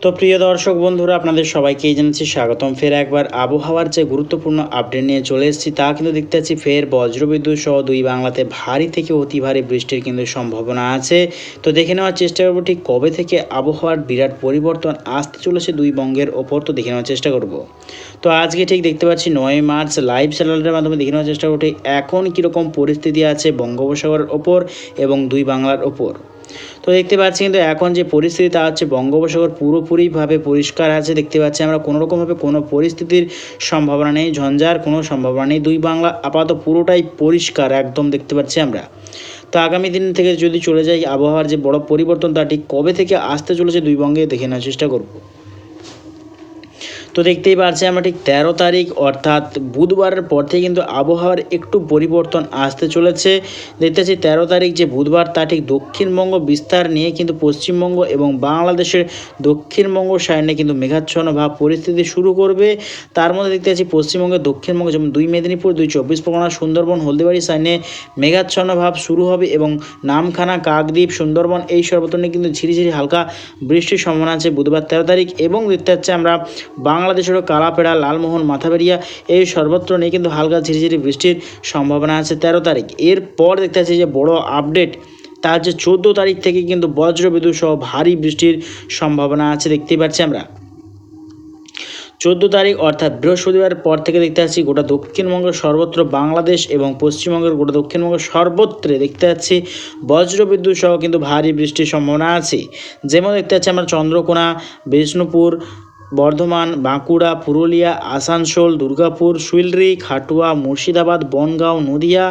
তো প্রিয় দর্শক বন্ধুরা, আপনাদের সবাইকেই জানাচ্ছি স্বাগতম। ফের একবার আবহাওয়ার যে গুরুত্বপূর্ণ আপডেট নিয়ে চলে এসেছি, তা কিন্তু দেখতে পাচ্ছি ফের বজ্রবিদ্যুৎ সহ দুই বাংলাতে ভারী থেকে অতি ভারী বৃষ্টির কিন্তু সম্ভাবনা আছে। তো দেখে নেওয়ার চেষ্টা করবো ঠিক কবে থেকে আবহাওয়ার বিরাট পরিবর্তন আসতে চলেছে দুই বঙ্গের ওপর। তো দেখে নেওয়ার চেষ্টা করব। তো আজকে ঠিক দেখতে পাচ্ছি 9 মার্চ লাইভ স্যাটেলাইটের মাধ্যমে দেখে নেওয়ার চেষ্টা করবো ঠিক এখন কীরকম পরিস্থিতি আছে বঙ্গোপসাগরের ওপর এবং দুই বাংলার ওপর। তো দেখতে পাচ্ছি কিন্তু এখন যে পরিস্থিতি তা হচ্ছে বঙ্গোপসাগর পুরোপুরিভাবে পরিষ্কার আছে। দেখতে পাচ্ছি আমরা কোনোরকমভাবে কোনো পরিস্থিতির সম্ভাবনা নেই, ঝঞ্ঝার কোনো সম্ভাবনা নেই। দুই বাংলা আপাতত পুরোটাই পরিষ্কার একদম দেখতে পাচ্ছি আমরা। তো আগামী দিন থেকে যদি চলে যাই, আবহাওয়ার যে বড় পরিবর্তন তা ঠিক কবে থেকে আসতে চলেছে দুই বঙ্গে দেখে নেওয়ার চেষ্টা করব। তো দেখতেই পাচ্ছি আমরা ঠিক 13 তারিখ অর্থাৎ বুধবারের পর থেকে কিন্তু আবহাওয়ার একটু পরিবর্তন আসতে চলেছে। দেখতে পাচ্ছি 13 তারিখ যে বুধবার তা ঠিক দক্ষিণবঙ্গ বিস্তার নিয়ে কিন্তু পশ্চিমবঙ্গ এবং বাংলাদেশের দক্ষিণবঙ্গ সাইডে কিন্তু মেঘাচ্ছন্ন ভাব পরিস্থিতি শুরু করবে। তার মধ্যে দেখতে পাচ্ছি পশ্চিমবঙ্গের দক্ষিণবঙ্গ যেমন 2 মেদিনীপুর, 2 চব্বিশ পরগনা, সুন্দরবন, হলদিবাড়ি সাইডে মেঘাচ্ছন্ন ভাব শুরু হবে এবং নামখানা, কাকদ্বীপ, সুন্দরবন এই সর্বত্র নিয়ে কিন্তু ঝিরিঝিরি হালকা বৃষ্টির সম্ভাবনা আছে বুধবার 13 তারিখ। এবং দেখতে পাচ্ছি আমরা বাংলাদেশেরও কালাপেড়া, লালমোহন, মাথাবেরিয়া এই সর্বত্র নিয়ে কিন্তু হালকা ঝিরিঝিরি বৃষ্টির সম্ভাবনা আছে 13 তারিখ। এরপর দেখতে পাচ্ছি যে বড় আপডেট তা হচ্ছে 14 তারিখ থেকে কিন্তু বজ্রবিদ্যুৎ সহ ভারী বৃষ্টির সম্ভাবনা আছে দেখতেই পাচ্ছি আমরা। 14 তারিখ অর্থাৎ বৃহস্পতিবার পর থেকে দেখতে পাচ্ছি গোটা দক্ষিণবঙ্গের সর্বত্র, বাংলাদেশ এবং পশ্চিমবঙ্গের গোটা দক্ষিণবঙ্গের সর্বত্রে দেখতে পাচ্ছি বজ্রবিদ্যুৎ সহ কিন্তু ভারী বৃষ্টির সম্ভাবনা আছে। যেমন দেখতে পাচ্ছি আমরা চন্দ্রকোনা, বিষ্ণুপুর, বর্ধমান, বাঁকুড়া, পুরুলিয়া, আসানসোল, দুর্গাপুর, শিলিগুড়ি, খাটুয়া, মুর্শিদাবাদ, বনগাঁও, নদিয়া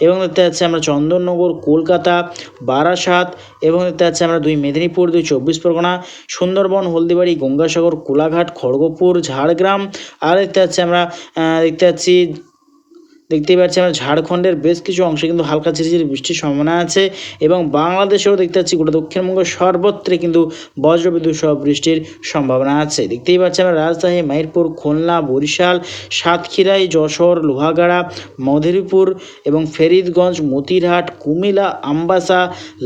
এবং দেখতে পাচ্ছি আমরা চন্দননগর, কলকাতা, বারাসাত এবং দেখতে পাচ্ছি আমরা 2 মেদিনীপুর, 2 চব্বিশ পরগনা, সুন্দরবন, হলদিবাড়ি, গঙ্গাসাগর, কোলাঘাট, খড়গপুর, ঝাড়গ্রাম। আর দেখতে পাচ্ছি আমরা দেখতেই পাচ্ছি আমরা ঝাড়খণ্ডের বেশ কিছু অংশে কিন্তু হালকা ঝিরিঝিরি বৃষ্টির সম্ভাবনা আছে এবং বাংলাদেশেও দেখতে পাচ্ছি গোটা দক্ষিণবঙ্গের সর্বত্রে কিন্তু বজ্রবিদ্যুৎ সহ বৃষ্টির সম্ভাবনা আছে। দেখতেই পাচ্ছি আমরা রাজশাহী, মাইরপুর, খুলনা, বরিশাল, সাতক্ষীরাই, যশোর, লোহাগাড়া, মধুপুর এবং ফরিদগঞ্জ, মতিরহাট, কুমিল্লা, আমবাসা,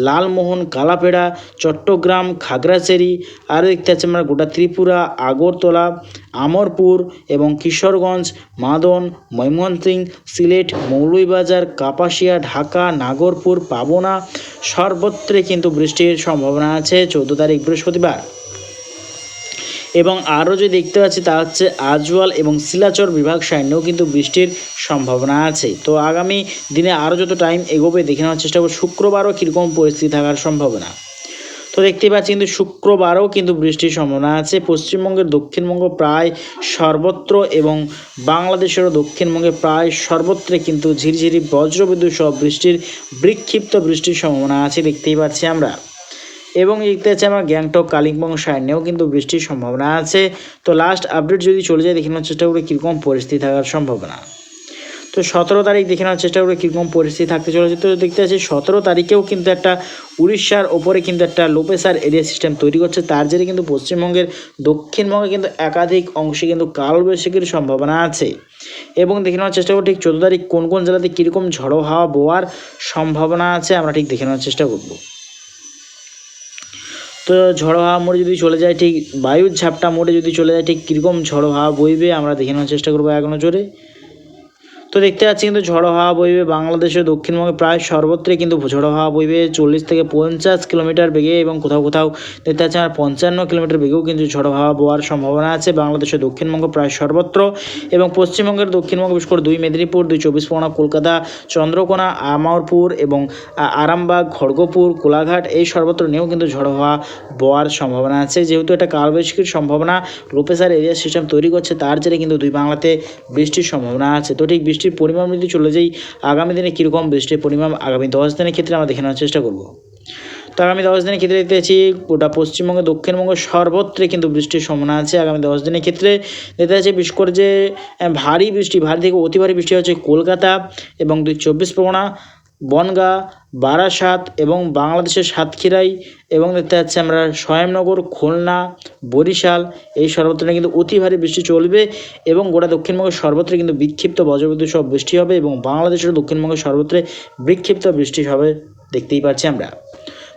লালমোহন, কালাপেড়া, চট্টগ্রাম, খাগড়াছড়ি। আর দেখতে পাচ্ছি আমরা গোটা ত্রিপুরা, আগরতলা, আমরপুর এবং কিশোরগঞ্জ, মাদন, ময়মনসিংহ, সিলেট, মৌলভীবাজার, কাপাসিয়া, ঢাকা, নাগরপুর, পাবনা সর্বত্রে কিন্তু বৃষ্টির সম্ভাবনা আছে 14 তারিখ বৃহস্পতিবার। এবং আরও যে দেখতে পাচ্ছি তা হচ্ছে আজওয়াল এবং শিলাচর বিভাগ সাইডেও কিন্তু বৃষ্টির সম্ভাবনা আছে। তো আগামী দিনে আরও যত টাইম এগোবে দেখে নেওয়ার চেষ্টা করব শুক্রবারও কীরকম পরিস্থিতি থাকার সম্ভাবনা। তো দেখতেই পাচ্ছি কিন্তু শুক্রবারও কিন্তু বৃষ্টির সম্ভাবনা আছে পশ্চিমবঙ্গের দক্ষিণবঙ্গ প্রায় সর্বত্র এবং বাংলাদেশেরও দক্ষিণবঙ্গে প্রায় সর্বত্রে কিন্তু ঝিরঝিরি বজ্রবিদ্যুৎ সহ বিক্ষিপ্ত বৃষ্টির সম্ভাবনা আছে দেখতেই পাচ্ছি আমরা। এবং দেখতে পাচ্ছি আমরা গ্যাংটক, কালিম্পং সাইডেও কিন্তু বৃষ্টির সম্ভাবনা আছে। তো লাস্ট আপডেট যদি চলে যায় দেখে নেওয়ার চেষ্টা করি কীরকম পরিস্থিতি থাকার সম্ভাবনা। তো 17 তারিখ দেখে নেওয়ার চেষ্টা করে কীরকম পরিস্থিতি থাকতে চলেছে। তো দেখতে পাচ্ছি 17 তারিখেও কিন্তু একটা উড়িষ্যার ওপরে কিন্তু একটা লো প্রেসার এরিয়া সিস্টেম তৈরি করছে, তার জেরে কিন্তু পশ্চিমবঙ্গের দক্ষিণবঙ্গে কিন্তু একাধিক অংশে কিন্তু কালবৈশাখীর সম্ভাবনা আছে। এবং দেখে নেওয়ার চেষ্টা করব ঠিক 14 তারিখ কোন কোন জেলাতে কীরকম ঝড়ো হাওয়া বোয়ার সম্ভাবনা আছে আমরা ঠিক দেখে নেওয়ার চেষ্টা করব। তো ঝড়ো হাওয়া মোড়ে যদি চলে যায় ঠিক বায়ুর ঝাপটা মোড়ে যদি চলে যায় ঠিক কীরকম ঝড়ো হাওয়া বইবে আমরা দেখে নেওয়ার চেষ্টা করবো এক নজরে। তো দেখতে পাচ্ছি কিন্তু ঝড়ো হাওয়া বইবে বাংলাদেশের দক্ষিণবঙ্গে প্রায় সর্বত্রে কিন্তু ঝড়ো হাওয়া বইবে 40 থেকে 50 কিলোমিটার বেগে এবং কোথাও কোথাও দেখতে পাচ্ছি আর 55 কিলোমিটার বেগেও কিন্তু ঝড়ো হাওয়া বওয়ার সম্ভাবনা আছে বাংলাদেশের দক্ষিণবঙ্গ প্রায় সর্বত্র। এবং পশ্চিমবঙ্গের দক্ষিণবঙ্গ বিশেষ করে 2 মেদিনীপুর, 2 চব্বিশ পরগনা, কলকাতা, চন্দ্রকোনা, আমরপুর এবং আরামবাগ, খড়গপুর, কোলাঘাট এই সর্বত্র নিয়েও কিন্তু ঝড়ো হাওয়া বওয়ার সম্ভাবনা আছে। যেহেতু এটা কালবৈশাখীর সম্ভাবনা লো প্রেসার এরিয়া সিস্টেম তৈরি করছে, তার জেরে কিন্তু দুই বাংলাতে বৃষ্টির সম্ভাবনা আছে। তো ঠিক বৃষ্টির পরিমাণ যদি চলে যাই আগামী দিনে কীরকম বৃষ্টির পরিমাণ আগামী 10 দিনের ক্ষেত্রে আমরা দেখে নেওয়ার চেষ্টা করব। তো আগামী 10 দিনের ক্ষেত্রে দেখতে পাচ্ছি গোটা পশ্চিমবঙ্গে দক্ষিণবঙ্গ সর্বত্রে কিন্তু বৃষ্টির সম্ভাবনা আছে আগামী 10 দিনের ক্ষেত্রে। দেখতে পাচ্ছি বিশেষ করে যে ভারী থেকে অতি ভারী বৃষ্টি হচ্ছে কলকাতা এবং 2 চব্বিশ পরগনা, বনগাঁ, বারাসাত এবং বাংলাদেশের সাতক্ষীরাই এবং দেখতে পাচ্ছি আমরা স্বয়ংনগর, খুলনা, বরিশাল এই সর্বত্র কিন্তু অতি ভারী বৃষ্টি চলবে এবং গোটা দক্ষিণবঙ্গের সর্বত্রে কিন্তু বিক্ষিপ্ত বজ্রবিদ্যুৎ সহ বৃষ্টি হবে এবং বাংলাদেশের দক্ষিণবঙ্গের সর্বত্রে বিক্ষিপ্ত বৃষ্টি হবে দেখতেই পাচ্ছি আমরা।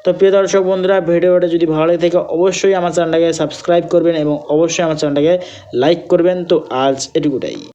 তো প্রিয় দর্শক বন্ধুরা, ভিডিওটা যদি ভালো লাগে থাকে অবশ্যই আমার চ্যানেলটাকে সাবস্ক্রাইব করবেন এবং অবশ্যই আমার চ্যানেলটাকে লাইক করবেন। তো আজ এটুকুটাই।